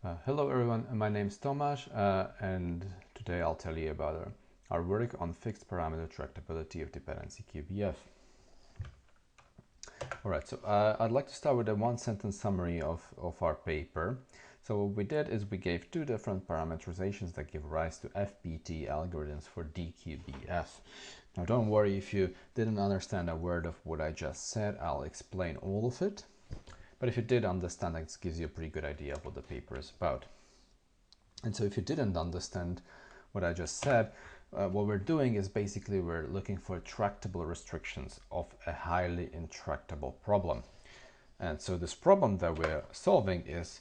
Hello everyone, my name is Tomáš and today I'll tell you about our work on fixed parameter tractability of dependency QBF. Alright, so I'd like to start with a one-sentence summary of our paper. So what we did is we gave two different parameterizations that give rise to FPT algorithms for DQBF. Now don't worry if you didn't understand a word of what I just said, I'll explain all of it. But if you did understand, it gives you a pretty good idea of what the paper is about. And so if you didn't understand what I just said, what we're doing is basically we're looking for tractable restrictions of a highly intractable problem. And so this problem that we're solving is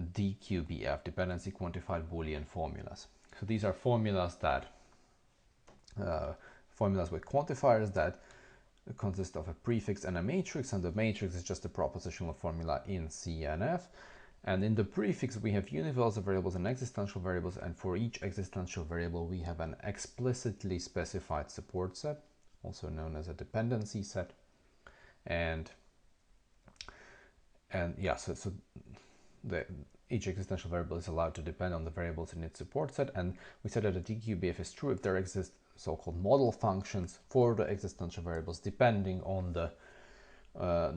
DQBF, dependency quantified Boolean formulas. So these are formulas that formulas with quantifiers that consist of a prefix and a matrix, and the matrix is just a propositional formula in C and F. And in the prefix we have universal variables and existential variables, and for each existential variable we have an explicitly specified support set, also known as a dependency set. And yeah, so each existential variable is allowed to depend on the variables in its support set, and we said that a DQBF is true if there exist so-called model functions for the existential variables depending on the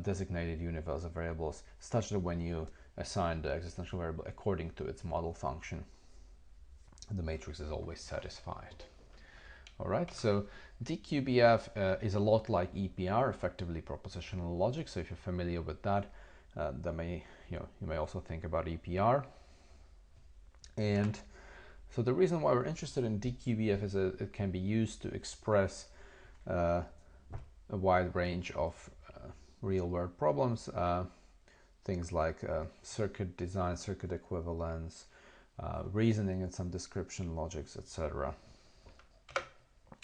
designated universal variables, such that when you assign the existential variable according to its model function, the matrix is always satisfied. Alright, so DQBF is a lot like EPR, effectively propositional logic. So if you're familiar with that, you may also think about EPR. And so the reason why we're interested in DQBF is that it can be used to express a wide range of real-world problems, things like circuit design, circuit equivalence, reasoning and some description logics, etc.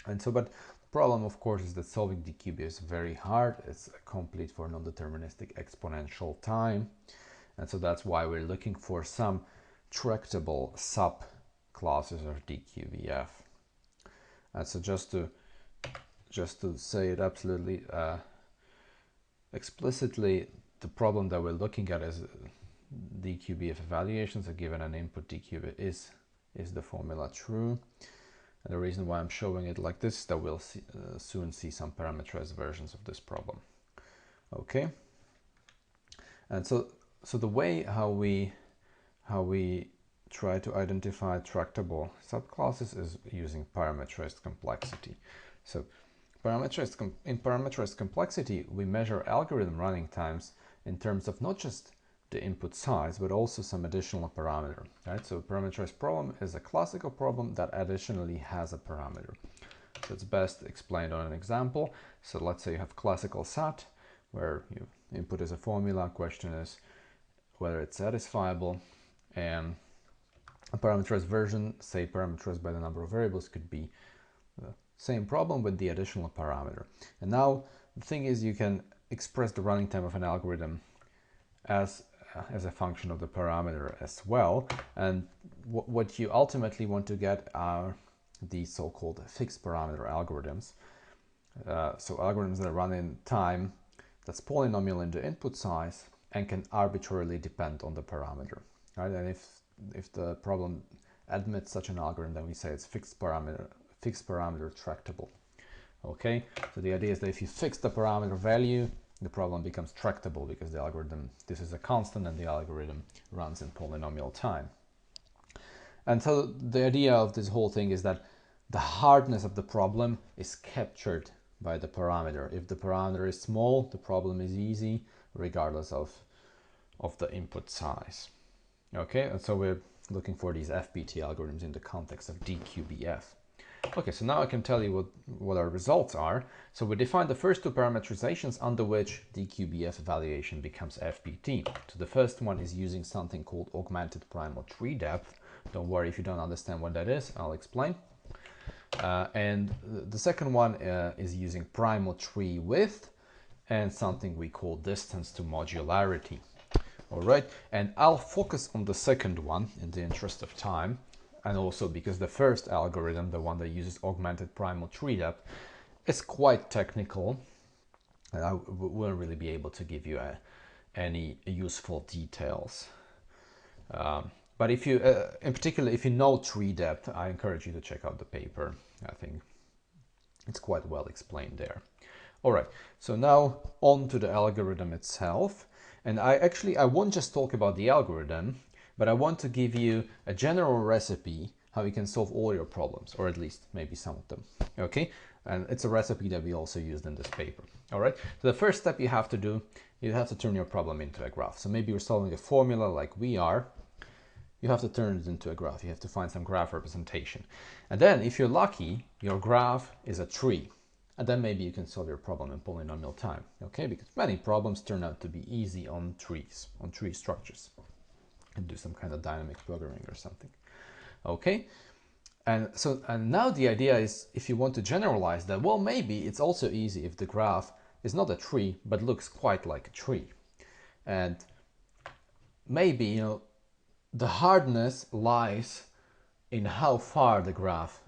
And so, but the problem, of course, is that solving DQBF is very hard. It's complete for non-deterministic exponential time. And so that's why we're looking for some tractable subclasses of DQBF. And so just to say it absolutely explicitly, the problem that we're looking at is DQBF evaluations. So given an input DQBF, is the formula true? And the reason why I'm showing it like this is that we'll soon see some parameterized versions of this problem. Okay, and so the way how we try to identify tractable subclasses is using parameterized complexity. So in parameterized complexity, we measure algorithm running times in terms of not just the input size, but also some additional parameter. Right? So a parameterized problem is a classical problem that additionally has a parameter. So it's best explained on an example. So let's say you have classical SAT, where your input is a formula, question is whether it's satisfiable, and a parameterized version, say parameterized by the number of variables, could be the same problem with the additional parameter. And now the thing is, you can express the running time of an algorithm as a function of the parameter as well. And what you ultimately want to get are these so-called fixed parameter algorithms. So algorithms that run in time that's polynomial in the input size and can arbitrarily depend on the parameter. Right? And if the problem admits such an algorithm, then we say it's fixed parameter tractable. Okay, so the idea is that if you fix the parameter value, the problem becomes tractable because the algorithm, this is a constant, and the algorithm runs in polynomial time. And so the idea of this whole thing is that the hardness of the problem is captured by the parameter. If the parameter is small, the problem is easy, regardless of the input size. Okay, and so we're looking for these FPT algorithms in the context of DQBF. Okay, so now I can tell you what our results are. So we defined the first two parameterizations under which DQBF evaluation becomes FPT. So the first one is using something called augmented primal tree depth. Don't worry if you don't understand what that is, I'll explain. And the second one is using primal tree width and something we call distance to modularity. All right, and I'll focus on the second one in the interest of time, and also because the first algorithm, the one that uses augmented primal tree depth, is quite technical, and I won't really be able to give you any useful details But if you, in particular, if you know tree depth, I encourage you to check out the paper. I think it's quite well explained there. All right, so now on to the algorithm itself. And I won't just talk about the algorithm, but I want to give you a general recipe how you can solve all your problems, or at least maybe some of them, okay? And it's a recipe that we also used in this paper, all right? So the first step you have to do, you have to turn your problem into a graph. So maybe you're solving a formula like we are, you have to turn it into a graph. You have to find some graph representation. And then if you're lucky, your graph is a tree. And then maybe you can solve your problem in polynomial time, okay? Because many problems turn out to be easy on trees, on tree structures. And do some kind of dynamic programming or something, okay? And now the idea is, if you want to generalize that, well, maybe it's also easy if the graph is not a tree, but looks quite like a tree. And maybe, you know, the hardness lies in how far the graph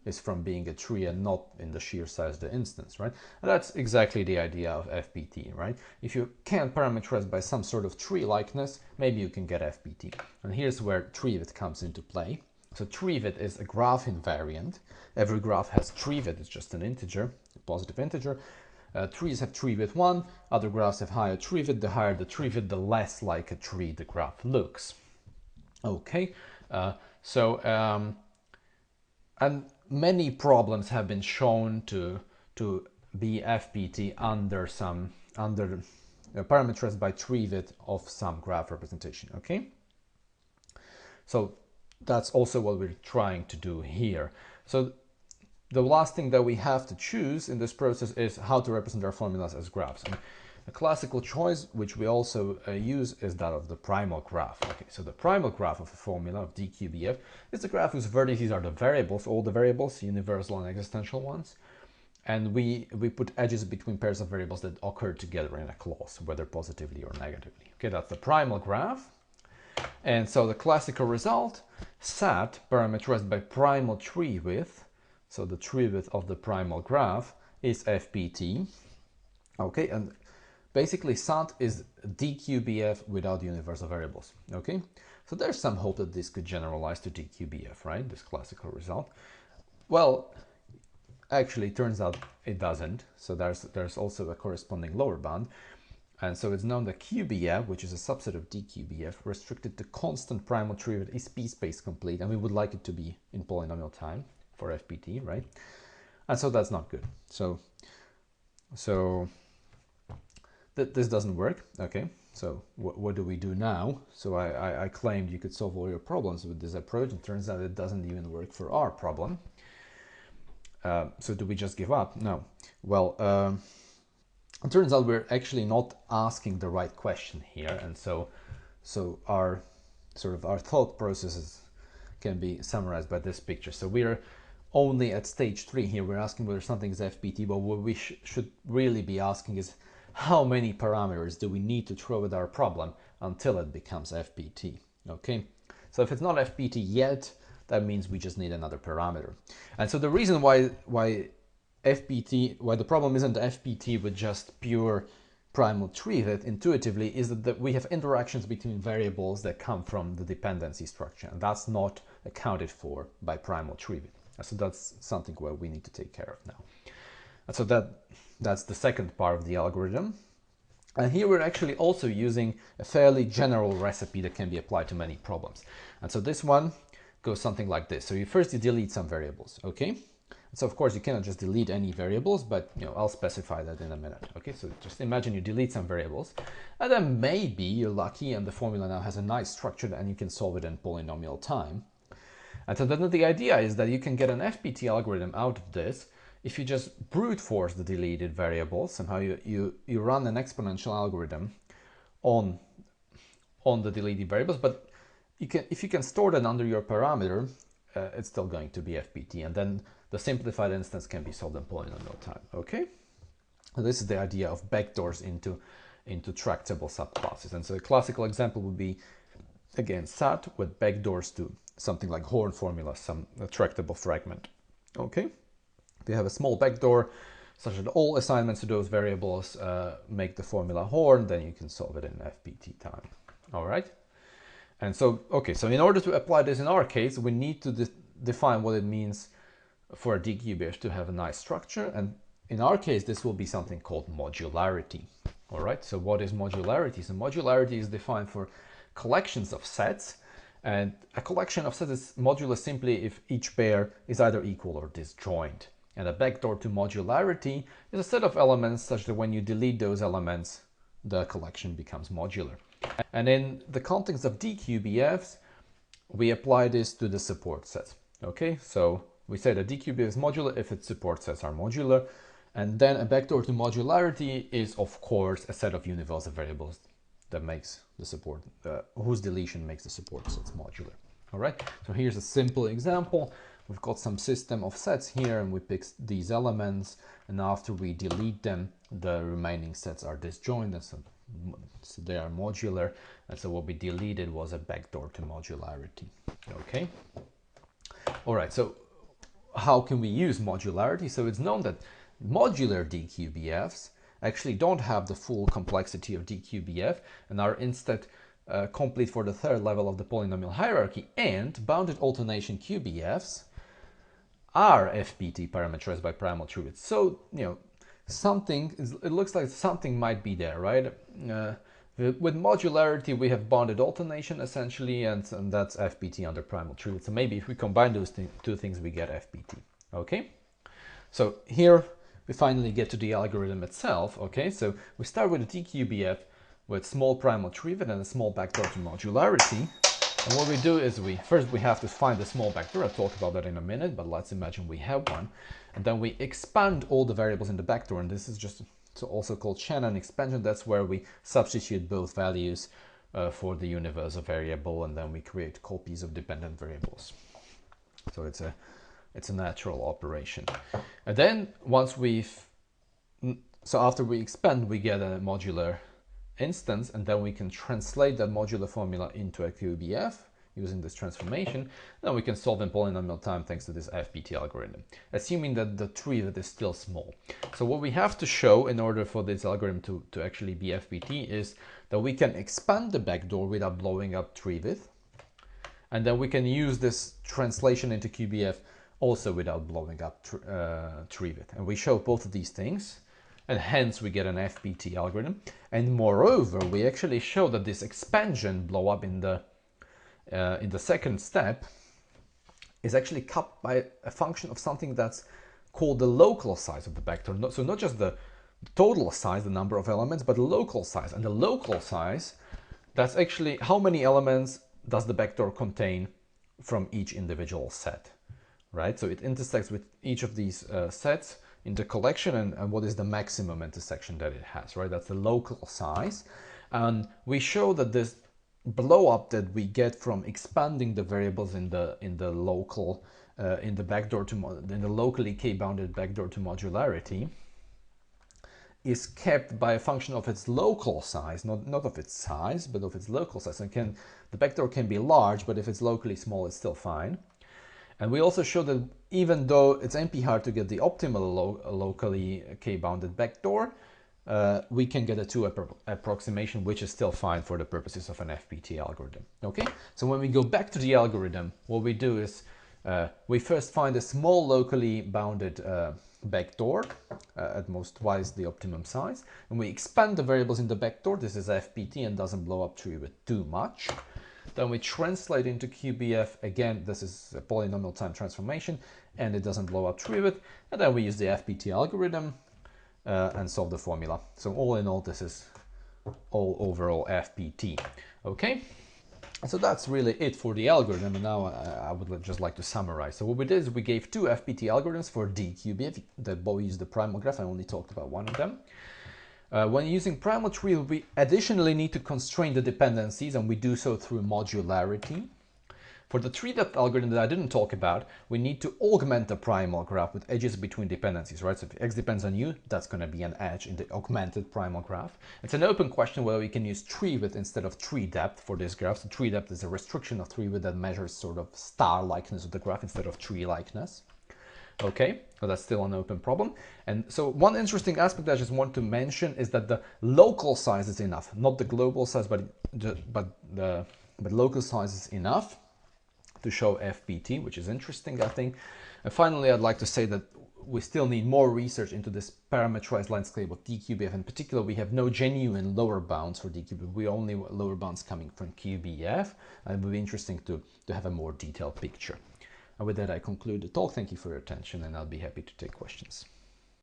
is from being a tree and not in the sheer size of the instance, right? And that's exactly the idea of FBT, right? If you can't parameterize by some sort of tree likeness, maybe you can get FBT. And here's where tree-width comes into play. So tree-width is a graph invariant. Every graph has tree-width, it's just an integer, a positive integer. Trees have tree-width 1, other graphs have higher tree-width. The higher the tree-width, the less like a tree the graph looks. Okay, and many problems have been shown to be FBT under parameterized by tree-width of some graph representation. Okay, so that's also what we're trying to do here. So the last thing that we have to choose in this process is how to represent our formulas as graphs. And a classical choice, which we also use, is that of the primal graph. Okay, so the primal graph of a formula of DQBF is the graph whose vertices are the variables, all the variables, universal and existential ones. And we put edges between pairs of variables that occur together in a clause, whether positively or negatively. Okay, that's the primal graph. And so the classical result, SAT, parameterized by primal tree width, so the tree width of the primal graph, is FBT. Okay, and basically, SAT is DQBF without universal variables, okay? So there's some hope that this could generalize to DQBF, right? This classical result. Well, actually, it turns out it doesn't. So there's also a corresponding lower bound. And so it's known that QBF, which is a subset of DQBF, restricted to constant primal tree width, is p-space complete, and we would like it to be in polynomial time for FBT, right? And so that's not good. So this doesn't work. Okay, so what do we do now? So I claimed you could solve all your problems with this approach, and turns out it doesn't even work for our problem. So do we just give up? No. Well, it turns out we're actually not asking the right question here, and so our thought processes can be summarized by this picture. So we're only at stage 3 here. We're asking whether something is FBT, but what we should really be asking is, how many parameters do we need to throw at our problem until it becomes FBT? Okay, so if it's not FBT yet, that means we just need another parameter. And so the reason why the problem isn't FBT with just pure primal tree width intuitively is that we have interactions between variables that come from the dependency structure, and that's not accounted for by primal tree width. So that's something where we need to take care of now. And so that's the second part of the algorithm. And here we're actually also using a fairly general recipe that can be applied to many problems. And so this one goes something like this. So you delete some variables, okay? And so of course you cannot just delete any variables, but I'll specify that in a minute. Okay, so just imagine you delete some variables, and then maybe you're lucky and the formula now has a nice structure and you can solve it in polynomial time. And so then the idea is that you can get an FBT algorithm out of this if you just brute force the deleted variables. Somehow you run an exponential algorithm on the deleted variables, but if you can store that under your parameter, it's still going to be FBT, and then the simplified instance can be solved in polynomial time. Okay, so this is the idea of backdoors into tractable subclasses. And so a classical example would be, again, SAT with backdoors to something like Horn formula, some tractable fragment. Okay, if you have a small backdoor such that all assignments to those variables make the formula Horn, then you can solve it in FBT time. All right. And so, okay, so in order to apply this in our case, we need to define what it means for a DQBF to have a nice structure. And in our case, this will be something called modularity. All right, so what is modularity? So modularity is defined for collections of sets. And a collection of sets is modular simply if each pair is either equal or disjoint. And a backdoor to modularity is a set of elements such that when you delete those elements, the collection becomes modular. And in the context of DQBFs, we apply this to the support sets. Okay, so we say that DQBF is modular if its support sets are modular. And then a backdoor to modularity is, of course, a set of universal variables that makes the support, whose deletion makes the support sets modular. All right, so here's a simple example. We've got some system of sets here and we pick these elements, and after we delete them, the remaining sets are disjoint, and so they are modular. And so what we deleted was a backdoor to modularity. Okay. All right, so how can we use modularity? So it's known that modular DQBFs actually don't have the full complexity of DQBF and are instead complete for the third level of the polynomial hierarchy, and bounded alternation QBFs are FPT parameterized by primal truth. So, you know, it looks like something might be there, right? With modularity, we have bounded alternation essentially, and that's FPT under primal truth. So maybe if we combine those two things, we get FPT. Okay. So here we finally get to the algorithm itself. Okay. So we start with a DQBF with small primal tree and a small backdoor to modularity. And what we do is first we have to find the small backdoor. I'll talk about that in a minute, but let's imagine we have one. And then we expand all the variables in the backdoor, and this is just also called Shannon expansion. That's where we substitute both values for the universal variable, and then we create copies of dependent variables. So it's a natural operation. And then after we expand, we get a modular instance, and then we can translate that modular formula into a QBF using this transformation. Then we can solve in polynomial time thanks to this FPT algorithm, assuming that the tree is still small. So what we have to show in order for this algorithm to actually be FPT is that we can expand the backdoor without blowing up tree width, and then we can use this translation into QBF also without blowing up tree width. And we show both of these things, and hence we get an FPT algorithm. And moreover, we actually show that this expansion blow up in the second step is actually cut by a function of something that's called the local size of the backdoor. So not just the total size, the number of elements, but the local size. And the local size, that's actually how many elements does the backdoor contain from each individual set, right? So it intersects with each of these sets in the collection, and what is the maximum intersection that it has, right? That's the local size. And we show that this blow up that we get from expanding the variables in the local in the locally k-bounded backdoor to modularity is kept by a function of its local size, not of its size, but of its local size. And the backdoor can be large, but if it's locally small, it's still fine. And we also show that even though it's NP hard to get the optimal locally k-bounded backdoor, we can get a 2 approximation, which is still fine for the purposes of an FPT algorithm. Okay, so when we go back to the algorithm, what we do is we first find a small locally bounded backdoor, at most twice the optimum size, and we expand the variables in the backdoor. This is FPT and doesn't blow up tree width too much. Then we translate into QBF. Again, this is a polynomial time transformation, and it doesn't blow up tree width. And then we use the FPT algorithm and solve the formula. So all in all, this is all overall FPT. Okay, so that's really it for the algorithm. And now I would just like to summarize. So what we did is we gave 2 FPT algorithms for DQBF that both use the Primal Graph. I only talked about one of them. When using primal tree, we additionally need to constrain the dependencies, and we do so through modularity. For the tree-depth algorithm that I didn't talk about, we need to augment the primal graph with edges between dependencies, right? So if x depends on u, that's going to be an edge in the augmented primal graph. It's an open question whether we can use tree width instead of tree depth for this graph. So tree depth is a restriction of tree width that measures sort of star likeness of the graph instead of tree likeness. Okay, so that's still an open problem. And so one interesting aspect I just want to mention is that the local size is enough, not the global size, but the but local size is enough to show FPT, which is interesting, I think. And finally, I'd like to say that we still need more research into this parameterized landscape of DQBF. In particular, we have no genuine lower bounds for DQBF. We only lower bounds coming from QBF. And it would be interesting to have a more detailed picture. And with that, I conclude the talk. Thank you for your attention, and I'll be happy to take questions.